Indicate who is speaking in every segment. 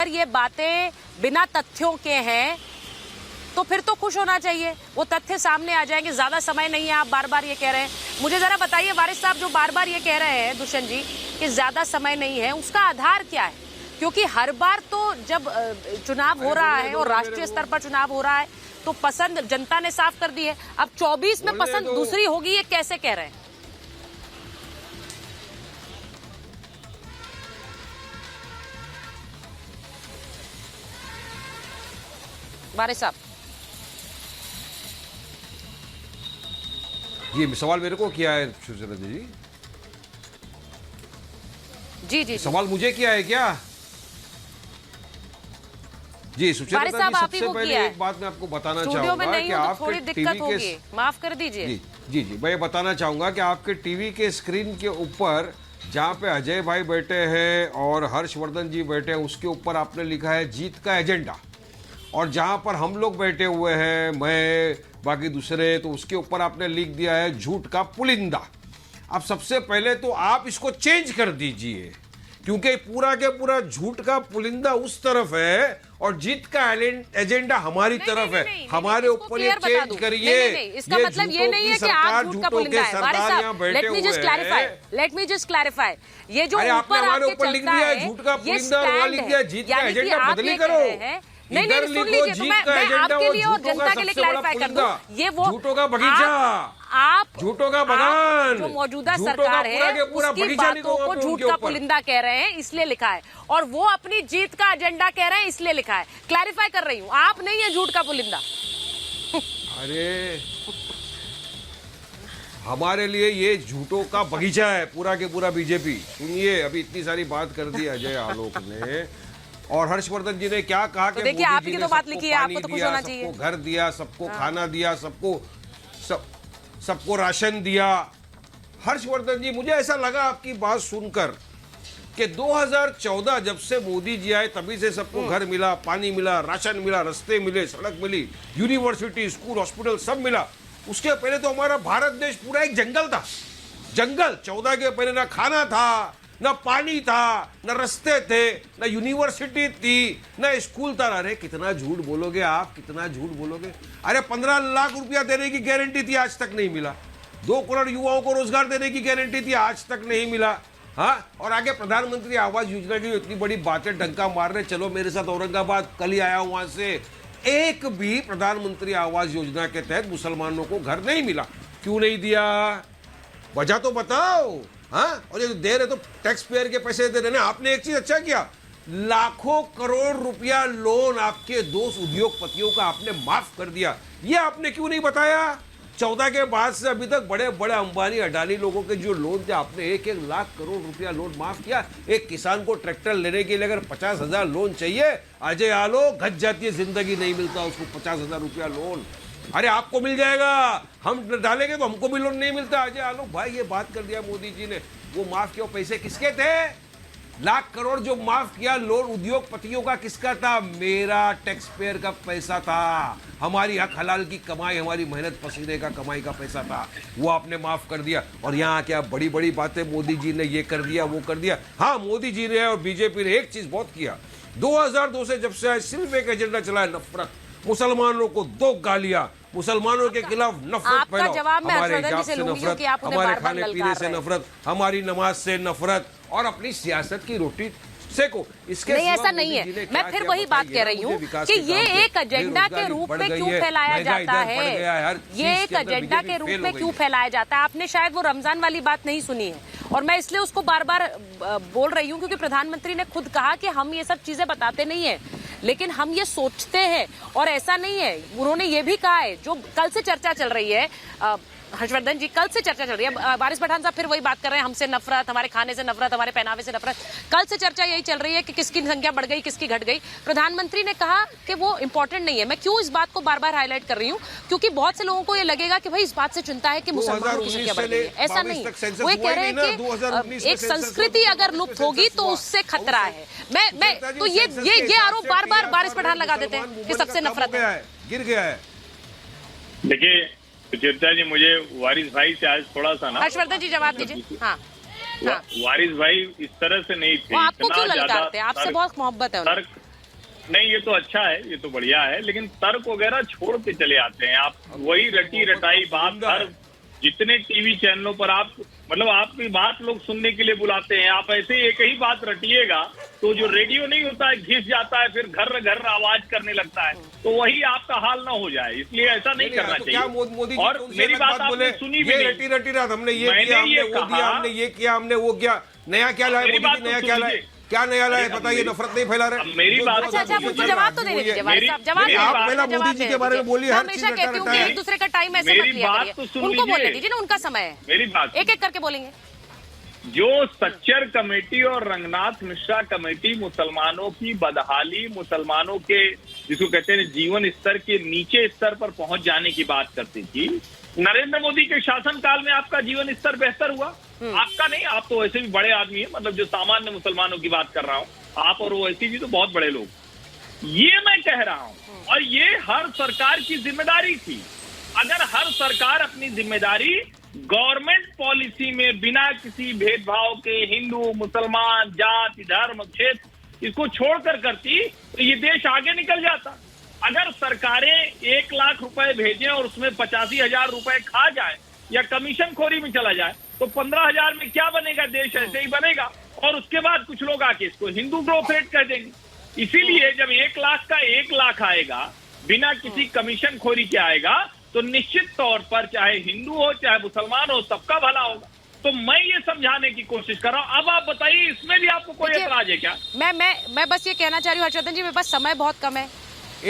Speaker 1: ये बातें बिना तथ्यों के हैं तो फिर तो खुश होना चाहिए, वो तथ्य सामने आ जाएंगे। ज्यादा समय नहीं है, आप बार बार ये कह रहे हैं। मुझे जरा बताइए वारिस साहब, जो बार बार ये कह रहे हैं दुष्यंत जी कि ज्यादा समय नहीं है, उसका आधार क्या है? क्योंकि हर बार तो जब चुनाव हो रहा है और राष्ट्रीय स्तर पर चुनाव हो रहा है तो पसंद जनता ने साफ कर दी है। अब 24 में पसंद दूसरी होगी, ये कैसे कह रहे हैं? वारिस साहब
Speaker 2: ये सवाल मेरे को किया है सुचेता जी?
Speaker 1: जी जी
Speaker 2: सवाल मुझे किया है क्या? जी सुचेता जी, सबसे पहले एक बात मैं आपको बताना चाहूंगा कि आपके टीवी के,
Speaker 1: माफ कर दीजिए,
Speaker 2: जी जी मैं ये बताना चाहूंगा कि आपके टीवी के स्क्रीन के ऊपर जहाँ पे अजय भाई बैठे हैं और हर्षवर्धन जी बैठे हैं, उसके ऊपर आपने लिखा है जीत का एजेंडा, और जहाँ पर हम लोग बैठे हुए हैं, मैं बाकी दूसरे, तो उसके ऊपर आपने लिख दिया है झूठ का पुलिंदा। अब सबसे पहले तो आप इसको चेंज कर दीजिए, क्योंकि पूरा के पूरा झूठ का पुलिंदा उस तरफ है और जीत का एजेंडा हमारी तरफ है। हमारे ऊपर ये चेंज करिए।
Speaker 1: इसका मतलब ये नहीं है कि आप झूठ का पुलिंदा है। वारिस साहब, लेट मी जस्ट क्लैरिफाई, ये जो ऊपर
Speaker 2: हमारे ऊपर लिख दिया है झूठ का पुलिंदा, वहाँ लिख दिया जीत का एजेंडा, बदली करो।
Speaker 1: नहीं, सुन लीजिए, तो मैं आपके लिए और जनता के लिए क्लैरिफाई कर दूं, ये वो
Speaker 2: झूठों का बगीचा,
Speaker 1: आप
Speaker 2: झूठों का बगान,
Speaker 1: जो मौजूदा सरकार है उसकी बातों को झूठ का पुलिंदा कह रहे हैं, इसलिए लिखा है, और वो अपनी जीत का एजेंडा कह रहे हैं, इसलिए लिखा है। क्लैरिफाई कर रही हूँ, आप नहीं है झूठ का पुलिंदा।
Speaker 2: अरे हमारे लिए ये झूठों का बगीचा है पूरा के पूरा बीजेपी। सुनिए, अभी इतनी सारी बात कर दी अजय आलोक ने, और हर्षवर्धन जी ने क्या कहा कि
Speaker 1: देखिए आपकी तो बात लिखी है, आपको तो खुश होना चाहिए।
Speaker 2: सबको घर दिया, सबको खाना दिया, सबको राशन दिया। हर्षवर्धन जी, मुझे ऐसा लगा आपकी बात सुनकर कि 2014 जब से मोदी जी आए तभी से सबको घर मिला, पानी मिला, राशन मिला, रास्ते मिले, सड़क मिली, यूनिवर्सिटी, स्कूल, हॉस्पिटल सब मिला। उसके पहले तो हमारा भारत देश पूरा एक जंगल था। जंगल 14 के पहले ना खाना था, ना पानी था, ना रास्ते थे, ना यूनिवर्सिटी थी, ना स्कूल था। अरे कितना झूठ बोलोगे आप, कितना झूठ बोलोगे। अरे 15 लाख रुपया देने की गारंटी थी, आज तक नहीं मिला। 2 करोड़ युवाओं को रोजगार देने की गारंटी थी, आज तक नहीं मिला। हाँ, और आगे प्रधानमंत्री आवास योजना की इतनी बड़ी बातें डंका मार रहे। चलो मेरे साथ औरंगाबाद, कल ही आया हूं वहां से, एक भी प्रधानमंत्री आवास योजना के तहत मुसलमानों को घर नहीं मिला। क्यों नहीं दिया, वजह तो बताओ। हाँ, और ये दे रहे तो टैक्स पेयर के पैसे दे रहे ना। आपने एक चीज अच्छा किया, लाखों करोड़ रुपया लोन आपके दोस्त उद्योगपतियों का आपने माफ कर दिया। ये आपने क्यों नहीं बताया? 14 के बाद से अभी तक बड़े बड़े अंबानी अडानी लोगों के जो लोन थे, आपने 1-1 लाख करोड़ रुपया लोन माफ किया। एक किसान को ट्रैक्टर लेने के लिए अगर 50,000 लोन चाहिए, अजय आलोक घट जाती है जिंदगी, नहीं मिलता उसको 50,000 रुपया लोन। अरे आपको मिल जाएगा, हम डालेंगे तो हमको भी लोन नहीं मिलता। अजय आलोक भाई, ये बात कर दिया मोदी जी ने। वो माफ किया, पैसे किसके थे? लाख करोड़ जो माफ किया लोन उद्योगपतियों का, किसका था? मेरा टैक्स पेयर का पैसा था, हमारी हक हलाल की कमाई, हमारी मेहनत पसीने का कमाई का पैसा था, वो आपने माफ कर दिया। और यहाँ क्या बड़ी बड़ी बातें, मोदी जी ने ये कर दिया, वो कर दिया। हाँ, मोदी जी ने और बीजेपी ने एक चीज बहुत किया, 2002 से जब से आए सिर्फ एक एजेंडा चला है, नफरत। मुसलमानों को 2 गालियां, मुसलमानों के खिलाफ नफरत फैलाओ, हमारे हिजाब से नफरत, हमारे खाने पीने से नफरत, हमारी नमाज से नफरत, और अपनी सियासत की रोटी से को। इसके
Speaker 1: नहीं, ऐसा नहीं है। मैं फिर वही बात कह रही हूँ कि ये एक एजेंडा के रूप में क्यों फैलाया जाता है, ये एक एजेंडा के रूप में क्यों फैलाया जाता है। आपने शायद वो रमजान वाली बात नहीं सुनी है, और मैं इसलिए उसको बार बार बोल रही हूँ क्योंकि प्रधानमंत्री ने खुद कहा कि हम ये सब चीजें बताते नहीं है, लेकिन हम ये सोचते हैं। और ऐसा नहीं है, उन्होंने ये भी कहा है, जो कल से चर्चा चल रही है, हर्षवर्धन जी, कल से चर्चा चल रही है। वारिस पठान साहब फिर वही बात कर रहे हैं, हमसे नफरत, हमारे खाने से नफरत, हमारे पहनावे से नफरत। कल से चर्चा यही चल रही है कि किसकी संख्या बढ़ गई, किसकी घट गई। प्रधानमंत्री ने कहा कि वो इंपॉर्टेंट नहीं है। मैं क्यों इस बात को बार बार हाईलाइट कर रही हूँ, क्योंकि बहुत से लोगों को ये लगेगा कि भाई इस बात से चिंता है कि मुसलमानों की संख्या बढ़ गई है। ऐसा नहीं, वो कह रहे हैं कि एक संस्कृति अगर लुप्त होगी तो उससे खतरा है। मैं तो ये आरोप बार बार वारिस पठान लगा देते हैं कि सबसे नफरत है,
Speaker 2: गिर गया है।
Speaker 3: देखिए सुचेता जी, मुझे वारिस भाई से आज थोड़ा सा ना,
Speaker 1: हर्षवर्धन जी जवाब दीजिए। हाँ,
Speaker 3: वारिस भाई इस तरह से नहीं थे,
Speaker 1: वो आपको क्यों ललकारते हैं? आपसे बहुत मोहब्बत है उन्हें।
Speaker 3: नहीं, ये तो अच्छा है, ये तो बढ़िया है, लेकिन तर्क वगैरह छोड़ के चले आते हैं आप। वही रटी रटाई बात हर जितने टीवी चैनलों पर आप मतलब आपकी बात लोग सुनने के लिए बुलाते हैं, आप ऐसे एक ही बात रटिएगा तो जो रेडियो नहीं होता है घिस जाता है, फिर घर घर आवाज करने लगता है, तो वही आपका हाल ना हो जाए, इसलिए ऐसा नहीं करना चाहिए।
Speaker 2: मोदी जी
Speaker 3: और मेरी बात आपने सुनी भी नहीं।
Speaker 2: रटी रटी रात हमने ये किया, हमने वो दिया, हमने ये किया, हमने वो किया, नया क्या लाए मोदी जी, नया क्या लाए, क्या नया लाए बताइए, नफरत नहीं फैला रहे।
Speaker 3: मेरी बात
Speaker 1: अच्छा मुझको जवाब तो दे दीजिए वारिस साहब, जवाब
Speaker 2: आप पहला मोदी जी के बारे में बोलिए, हर चीज
Speaker 1: कहती हूँ एक दूसरे का टाइम ऐसे मत लिया करिए, उनको बोलने दीजिए ना, उनका समय है,
Speaker 3: मेरी बात
Speaker 1: एक एक करके बोलेंगे।
Speaker 3: जो सच्चर कमेटी और रंगनाथ मिश्रा कमेटी मुसलमानों की बदहाली, मुसलमानों के जिसको कहते हैं जीवन स्तर के नीचे स्तर पर पहुंच जाने की बात करती थी, नरेंद्र मोदी के शासनकाल में आपका जीवन स्तर बेहतर हुआ? आपका नहीं, आप तो वैसे भी बड़े आदमी हैं, मतलब जो सामान्य मुसलमानों की बात कर रहा हूं, आप और वैसे भी तो बहुत बड़े लोग, ये मैं कह रहा हूं। और ये हर सरकार की जिम्मेदारी थी। अगर हर सरकार अपनी जिम्मेदारी गवर्नमेंट पॉलिसी में बिना किसी भेदभाव के हिंदू, मुसलमान, जाति, धर्म, क्षेत्र इसको छोड़कर करती तो ये देश आगे निकल जाता। अगर सरकारें 1 लाख रुपए भेजें और उसमें 85,000 रुपए खा जाए या कमीशन खोरी में चला जाए तो 15,000 में क्या बनेगा? देश ऐसे ही बनेगा। और उसके बाद कुछ लोग आके इसको हिंदू ग्रोथ रेट कह देंगे। इसीलिए जब 1 लाख का 1 लाख आएगा बिना किसी कमीशन खोरी के आएगा तो निश्चित तौर पर चाहे हिंदू हो चाहे मुसलमान हो सबका भला होगा। तो मैं ये समझाने की कोशिश कर रहा हूं। अब आप बताइए इसमें भी आपको कोई एतराज है क्या?
Speaker 1: मैं बस ये कहना चाह रही हूँ हर्षवर्धन जी, मेरे पास समय बहुत कम है,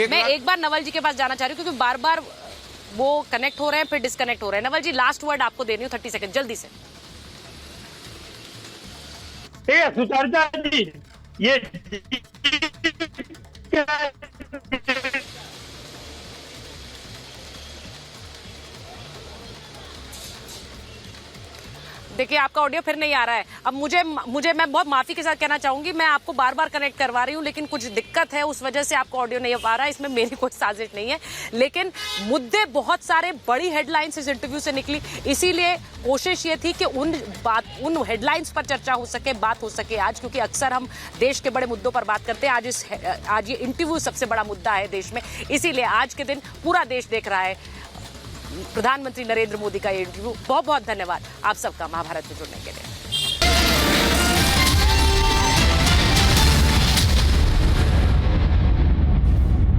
Speaker 1: मैं एक बार नवल जी के पास जाना चाह रही हूँ क्योंकि बार बार वो कनेक्ट हो रहे हैं फिर डिस्कनेक्ट हो रहे हैं। नवल जी लास्ट वर्ड आपको देनी हूँ, 30 सेकंड जल्दी से।
Speaker 4: सुचरिता जी ये
Speaker 1: देखिए आपका ऑडियो फिर नहीं आ रहा है। अब मुझे मैं बहुत माफी के साथ कहना चाहूंगी, मैं आपको बार बार कनेक्ट करवा रही हूँ लेकिन कुछ दिक्कत है, उस वजह से आपको ऑडियो नहीं आ रहा है। इसमें मेरी कोई साजिश नहीं है, लेकिन मुद्दे बहुत सारे, बड़ी हेडलाइंस इस इंटरव्यू से निकली, इसीलिए कोशिश ये थी कि उन हेडलाइंस पर चर्चा हो सके, बात हो सके आज, क्योंकि अक्सर हम देश के बड़े मुद्दों पर बात करते हैं। आज ये इंटरव्यू सबसे बड़ा मुद्दा है देश में, इसीलिए आज के दिन पूरा देश देख रहा है प्रधानमंत्री नरेंद्र मोदी का ये इंटरव्यू। बहुत बहुत धन्यवाद आप सबका महाभारत में जुड़ने के लिए।